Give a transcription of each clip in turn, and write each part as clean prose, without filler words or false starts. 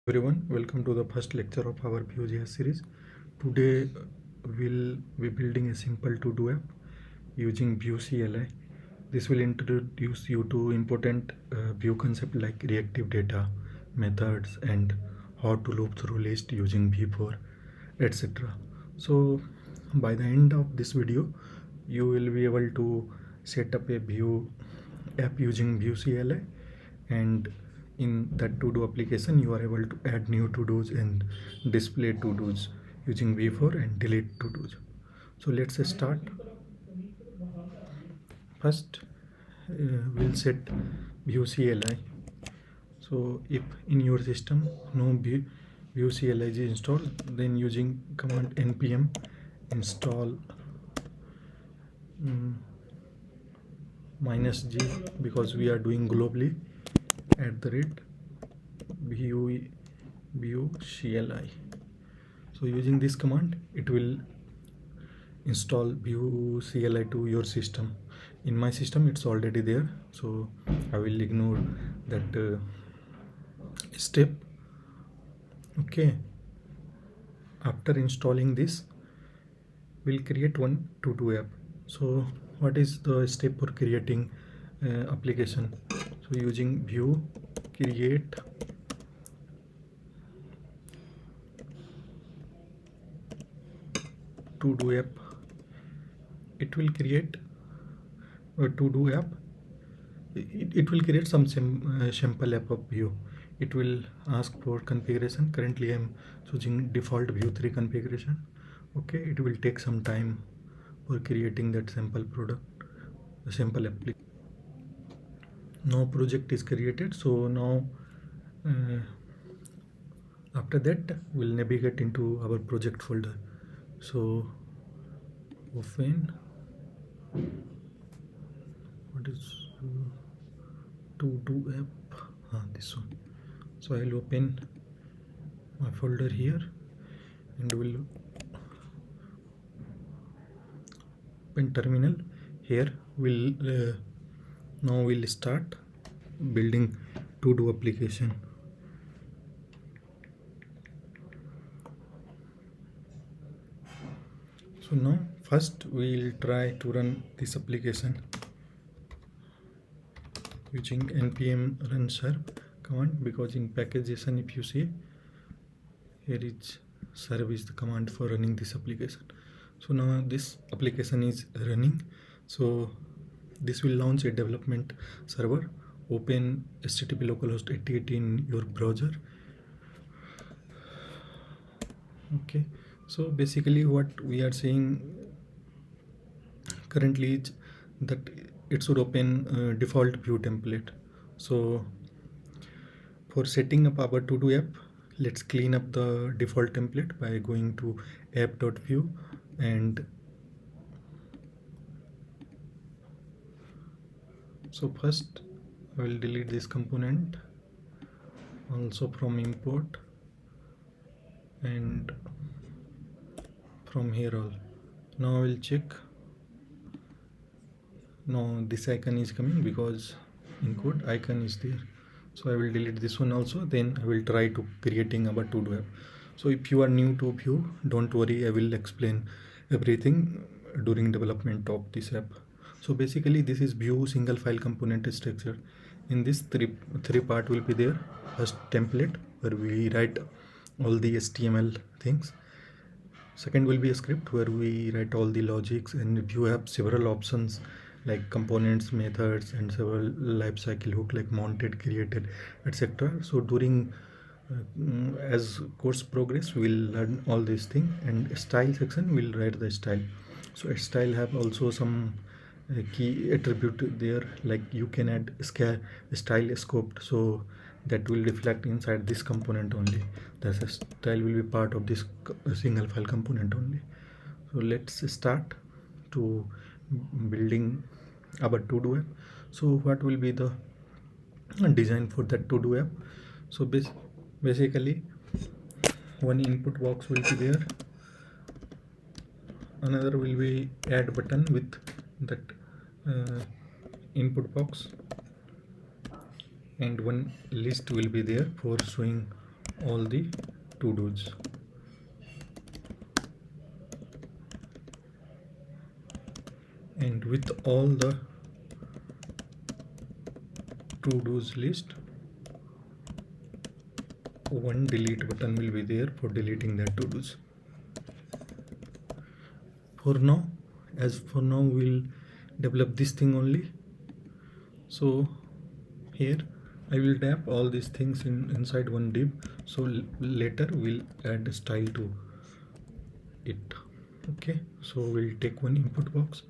Everyone, welcome to the first lecture of our Vue.js series. Today we'll be building a simple to-do app using Vue CLI. This will introduce you to important Vue concept like reactive data, methods, and how to loop through list using V4, etc. So by the end of this video, you will be able to set up a Vue app using Vue CLI, and in that to-do application you are able to add new to-dos and display to-dos using v4 and delete to-dos. So let's start. First we'll set Vue CLI. So if in your system no Vue CLI is installed, then using command npm install -g, because we are doing globally, @Vue CLI. So using this command, it will install Vue CLI to your system. In my system, it's already there, so I will ignore that step. Okay. After installing this, we'll create one to-do app. So what is the step for creating application? So using Vue create to-do app, it will create a to-do app. It will create some sample app of Vue. It will ask for configuration. Currently I'm choosing default Vue 3 configuration. Okay, it will take some time for creating that sample application. Now project is created. So now after that we'll navigate into our project folder. So open, what is to do app, this one. So I'll open my folder here and will open terminal. Here we'll now we'll start building to do application. So now first we'll try to run this application using npm run serve command, because in package.json, if you see here is serve is the command for running this application. So now this application is running. So this will launch a development server. Open http localhost 8080 in your browser. Okay, so basically what we are seeing currently is that it should open default Vue template. So for setting up our to-do app, let's clean up the default template by going to app.vue, and so first I will delete this component also from import, and from here all. Now I will check. Now this icon is coming because in code icon is there. So I will delete this one also, then I will try to creating our to-do app. So if you are new to Vue, don't worry, I will explain everything during development of this app. So basically this is Vue single file component structure. In this three part will be there. First, template, where we write all the HTML things. Second will be a script where we write all the logics, and Vue have several options like components, methods, and several lifecycle hook like mounted, created, etc. So during as course progress, we'll learn all these things. And style section will write the style. So style have also some key attribute there, like you can add style scoped, so that will reflect inside this component only. The style will be part of this single file component only. So let's start to building our to-do app. So what will be the design for that to-do app? So basically one input box will be there, another will be add button with that input box, and one list will be there for showing all the to-dos. And with all the to-dos list, one delete button will be there for deleting that to-dos. For now, we'll develop this thing only. So here I will tap all these things inside one div. So later we'll add style to it. Okay, so we'll take one input box.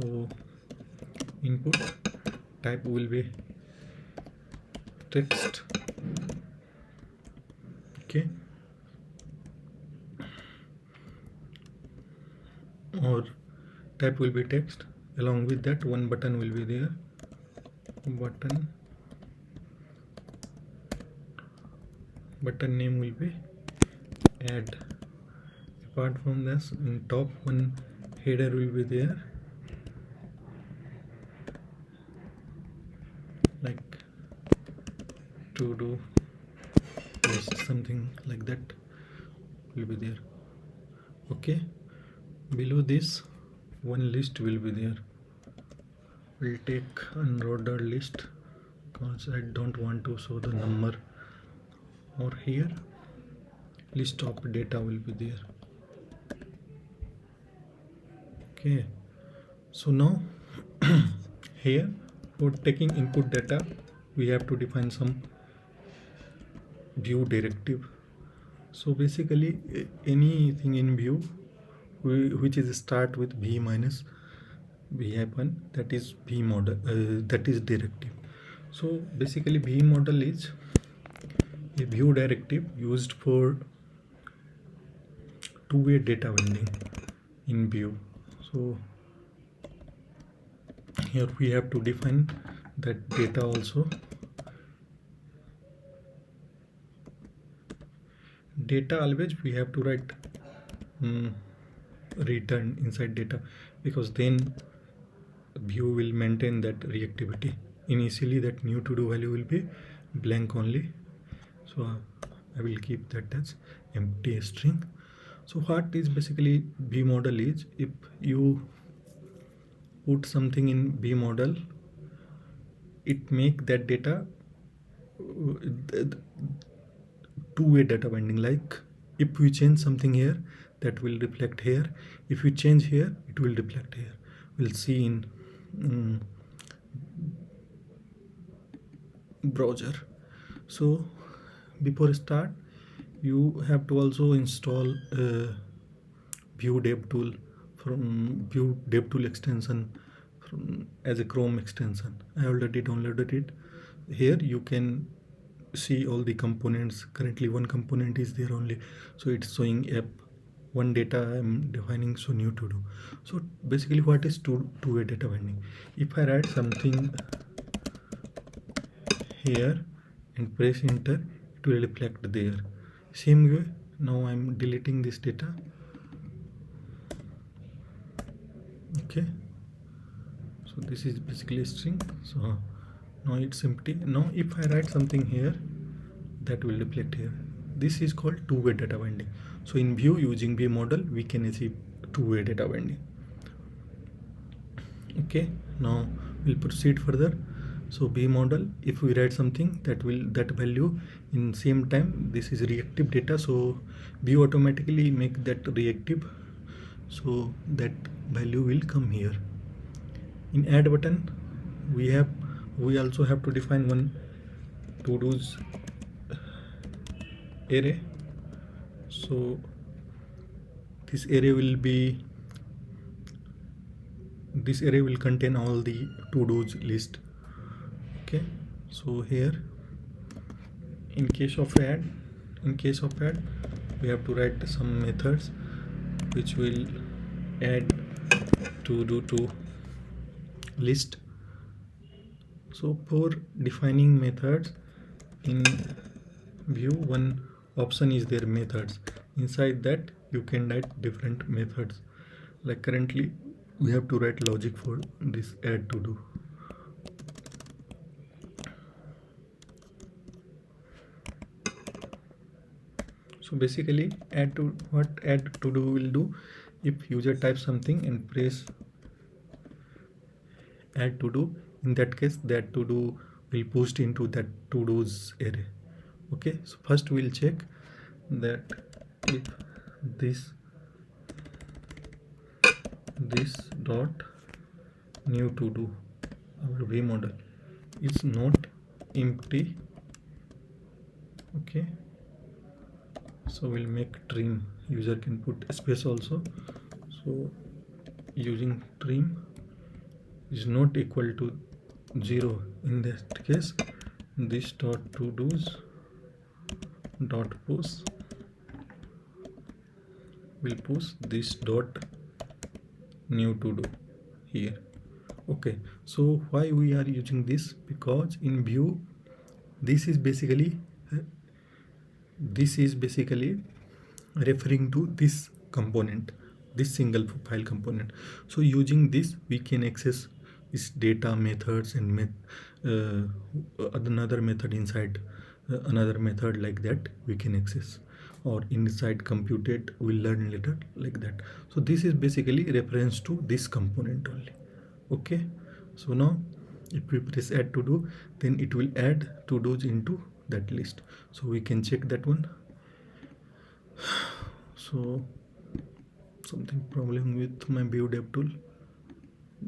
So input type will be text. Okay, or type will be text. Along with that, one button will be there. Button name will be add. Apart from this, in top, one header will be there, like to do list, something like that will be there. Okay, below this one list will be there. We'll take unordered list because I don't want to show the number. Or here list of data will be there. Okay, so now here for taking input data we have to define some Vue directive. So basically anything in Vue which is start with v minus v happen, that is v model, that is directive. So basically v model is a Vue directive used for two-way data binding in Vue. So here we have to define that data also. Data always we have to write return inside data, because then Vue will maintain that reactivity. Initially that new to do value will be blank only, so I will keep that as empty string. So what is basically V model is, if you put something in V model, it make that data two-way data binding. Like if we change something here, that will reflect here. If we change here, it will reflect here. We'll see in browser. So before start, you have to also install Vue dev tool from Vue dev tool extension as a Chrome extension. I already downloaded it. Here you can see all the components. Currently one component is there only, so it's showing app. One data I'm defining, so new to do. So basically what is two-way data binding? If I write something here and press enter, it will reflect there. Same way, now I'm deleting this data. Okay, so this is basically a string, so now it's empty. Now if I write something here, that will reflect here. This is called two-way data binding. So in Vue, using Vue model, we can achieve two-way data binding. Okay, now we'll proceed further. So Vue model, if we write something, that value in same time, this is reactive data, so Vue automatically make that reactive, so that value will come here. In add button, we also have to define one to-dos array. So this array will contain all the to-dos list. Okay, so here in case of add, we have to write some methods which will add to-do to list. So for defining methods in Vue, one option is there, methods. Inside that you can write different methods. Like currently we have to write logic for this add to do. So basically add to do will do, if user types something and press add to do, in that case that to do will pushed into that to do's array. Okay, so first we'll check that if this dot new to do, our v model is not empty. Okay, so we'll make trim, user can put space also. So using trim is not equal to 0, in that case this dot to do's dot push will push this dot new to do here. Okay, so why we are using this? Because in Vue this is basically referring to this component, this single file component. So using this we can access this data methods and another method inside another method, like that we can access, or inside computed we'll learn later, like that. So this is basically reference to this component only. Okay, so now if we press add to do, then it will add to do's into that list. So we can check that one. So something problem with my Vue dev tool,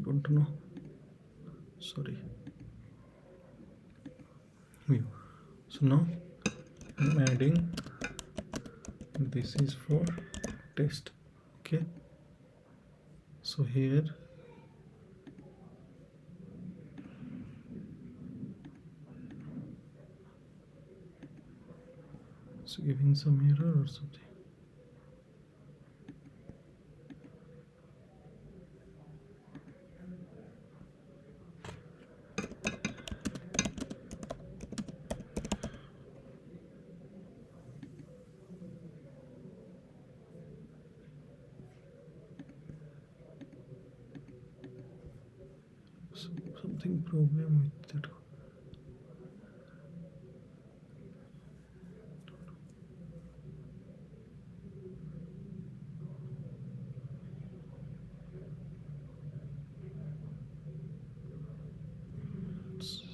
don't know, sorry. Vue. So now I'm adding, this is for test. Okay, so here it's giving some error or something. Something problem with that.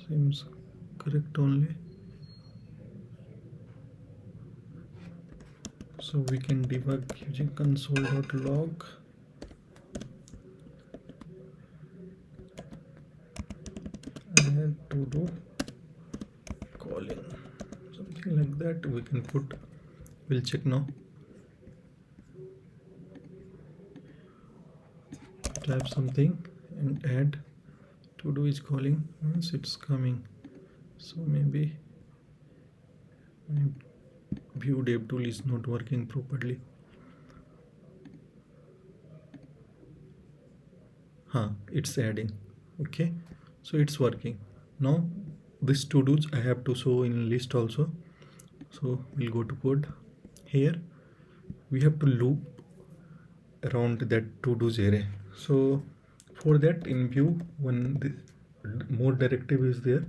Seems correct only. So we can debug using console.log. And to do calling, something like that we can put. We'll check now. Type something and add to do is calling, means it's coming. So maybe my Vue dev tool is not working properly. It's adding. Okay, so it's working now. This to do's I have to show in list also. So we'll go to code. Here we have to loop around that to do's array. So for that in Vue, one more directive is there,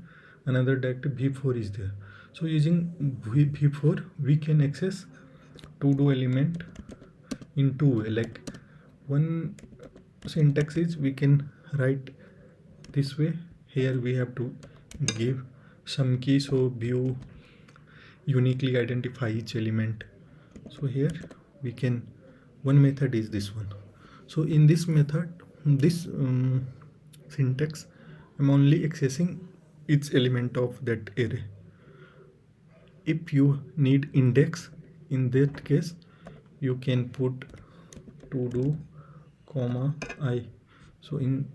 another directive v4 is there. So using v4 we can access to do element in two way. Like one syntax is we can write this way. Here we have to give some key, so Vue uniquely identify each element. So here we can, one method is this one. So in this method, this syntax, I'm only accessing each element of that array. If you need index, in that case you can put to do comma I. So in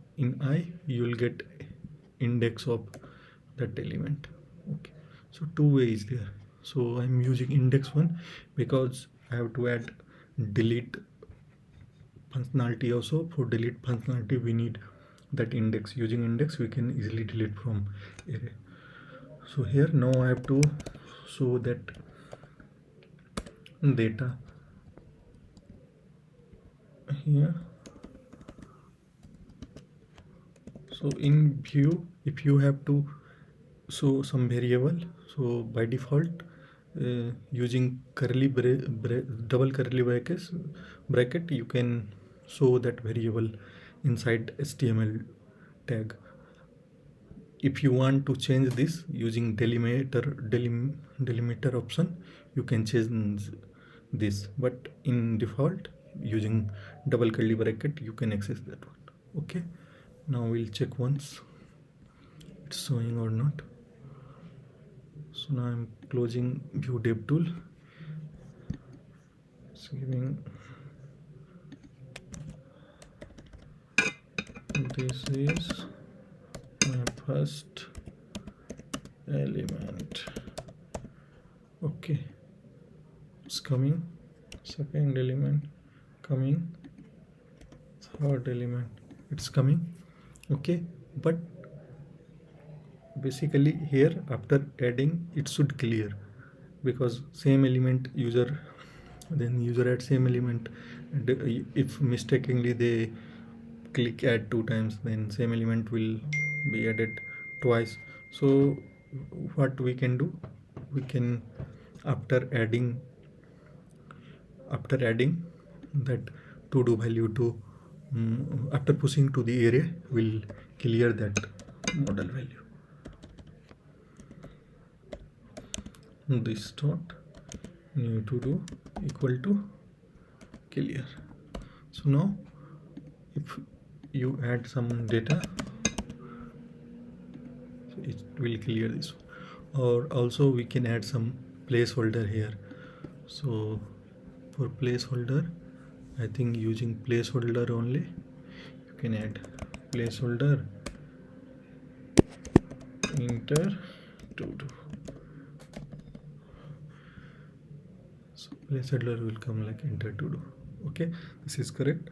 I you will get index of that element. Okay, so two ways there. So I'm using index one because I have to add delete functionality also. For delete functionality we need that index. Using index we can easily delete from array. So here now I have to show that data here. So in Vue, if you have to show some variable, so by default using double curly bracket you can show that variable inside HTML tag. If you want to change this using delimiter option, you can change this, but in default using double curly bracket you can access that one. Okay, now we'll check once it's showing or not. So now I'm closing Vue dev tool. It's giving this is my first element. Okay, it's coming. Second element coming. Third element it's coming. Okay, but basically here after adding it should clear, because same element user add same element, and if mistakenly they click add 2 times, then same element will be added twice. So what we can do, we can after adding that to do value to after pushing to the array will clear that model value. This dot new to do equal to clear. So now if you add some data, so it will clear this, or also we can add some placeholder here. So for placeholder, I think using placeholder only you can add placeholder enter to do. So placeholder will come like enter to do. Okay, this is correct.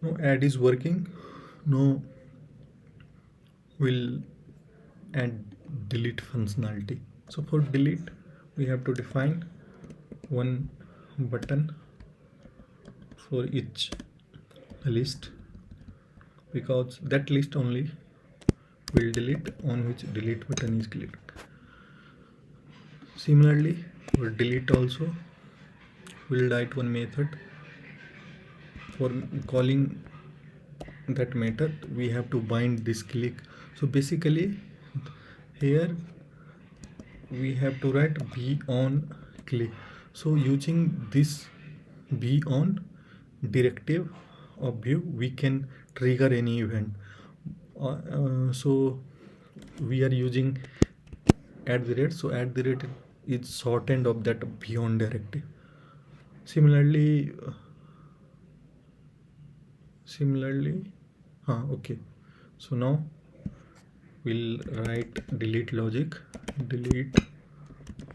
Now add is working. Now we'll add delete functionality. So for delete we have to define one button for each list, because that list only will delete on which delete button is clicked. Similarly for delete also we'll write one method. For calling that method we have to bind this click. So basically here we have to write be on click. So using this be on directive of Vue we can trigger any event. So we are using @ so @ is shortened of that be on directive. Similarly okay, so now we'll write delete logic, delete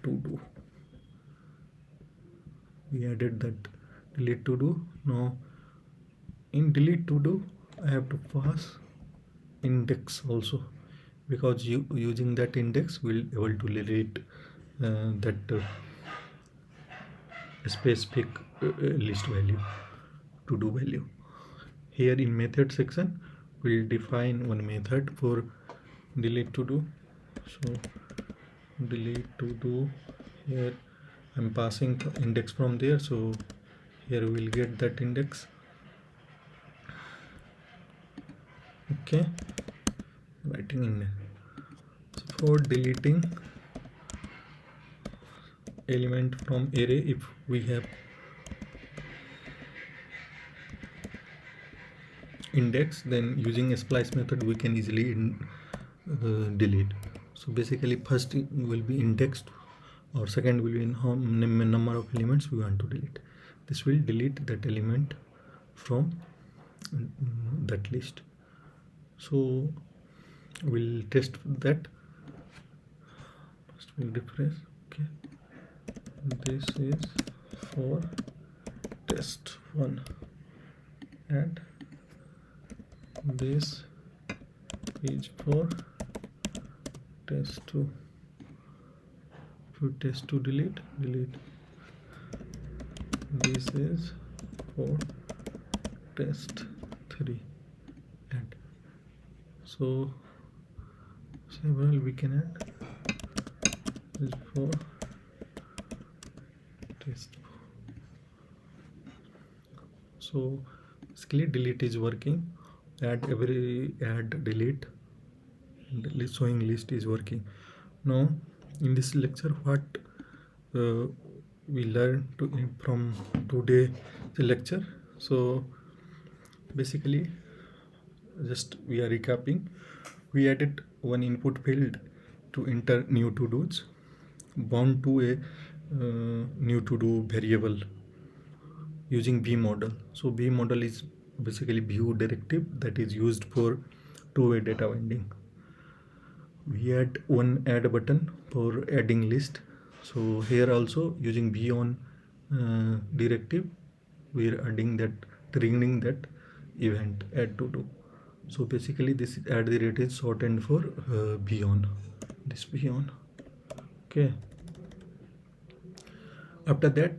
to do. We added that delete to do. Now in delete to do I have to pass index also, because using that index we'll able to delete that specific list value, to do value. Here in method section we'll define one method for delete to do. So delete to do, here I'm passing index from there, so here we'll get that index. Okay, writing in. So for deleting element from array, if we have index, then using a splice method we can easily delete. So basically first will be indexed, or second will be in number of elements we want to delete. This will delete that element from that list. So we'll test that. First we'll refresh. Okay, this is for test 1 and this is for test 2. For test 2 delete, this is for test 3, and so several we can add. This is for test. So basically delete is working, add delete, and showing list is working. Now in this lecture, what uh, we learned from today the lecture. So basically, just we are recapping. We added one input field to enter new to dos, bound to a new to do variable using V model. So V model is basically Vue directive that is used for two-way data binding. We add one add button for adding list. So here also using V on directive, we are adding that, triggering that event add to do. So basically this add the rate is shortened for V on. This V on. Okay. After that,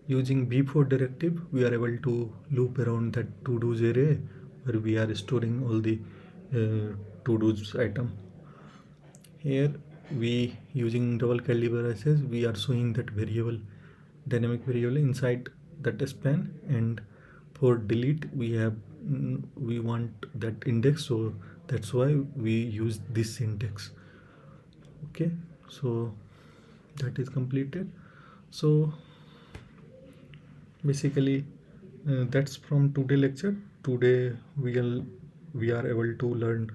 using before directive, we are able to loop around that to-dos array where we are storing all the to-dos item. Here we using double curly braces, we are showing that variable, dynamic variable inside that span, and for delete we have we want that index, so that's why we use this syntax. Okay, so that is completed. So basically that's from today lecture. Today we are able to learn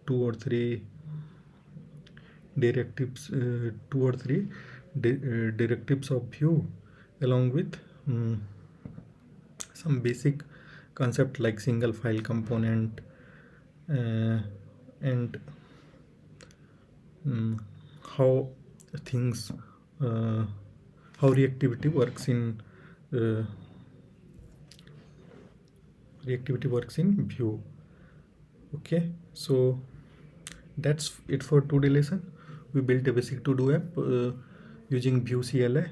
two or three directives, directives of Vue, along with some basic concept like single file component, and how things how reactivity works in uh, Vue. Okay, so that's it for today lesson. We built a basic to do app using Vue CLI.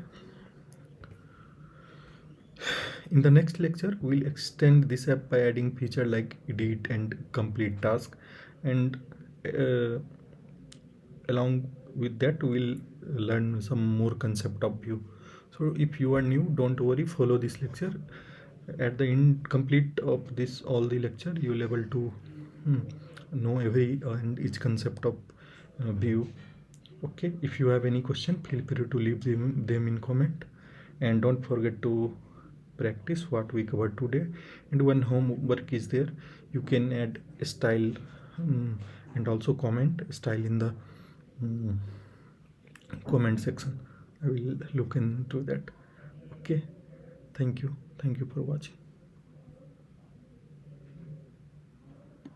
In the next lecture, we'll extend this app by adding feature like edit and complete task, and uh, along with that, we'll learn some more concept of Vue. So if you are new, don't worry, follow this lecture. At the end complete of this all the lecture, you will able to know every and each concept of Vue. Okay, if you have any question, feel free to leave them in comment, and don't forget to practice what we covered today. And one homework is there, you can add a style, and also comment style in the um, comment section. I will look into that. Okay, thank you for watching.